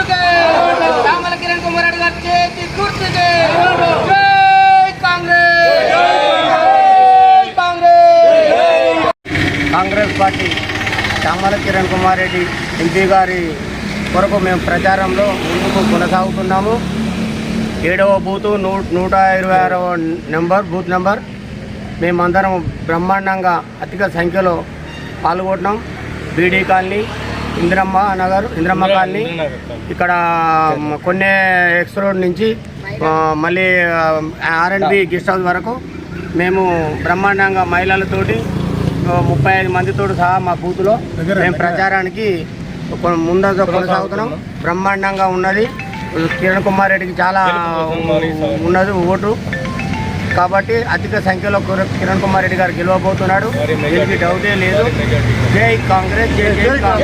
గుర్తుకే చామల కిరణ్ కుమార్ రెడ్డి గారి చేతి గుర్తుకే కాంగ్రెస్ పార్టీ చామల కిరణ్ కుమార్ రెడ్డి ఎంపీ గారి కొరకు మేము ప్రచారంలో ముందుకు కొనసాగుతున్నాము. 7వ బూతు 126వ బూత్ నెంబర్ మేమందరం బ్రహ్మాండంగా అధిక సంఖ్యలో పాల్గొంటున్నాం. బీడీ కాలనీ, ఇంద్రమ్మ కాలనీ, ఇక్కడ కొన్ని ఎక్స్ రోడ్ నుంచి మళ్ళీ R&B గెస్ట్ హౌస్ వరకు మేము బ్రహ్మాండంగా మహిళలతోటి 35 మందితో సహా మా బూత్లో మేము ప్రచారానికి ముందంజ కొనసాగుతున్నాం. బ్రహ్మాండంగా ఉన్నది. కిరణ్ కుమార్ రెడ్డికి చాలా ఉన్నది ఓటు కాబట్టి అధిక సంఖ్యలో కిరణ్ కుమార్ రెడ్డి గారు గెలవబోతున్నాడు. దీనికి డౌటే లేదు. జై కాంగ్రెస్, జై కాంగ్రెస్.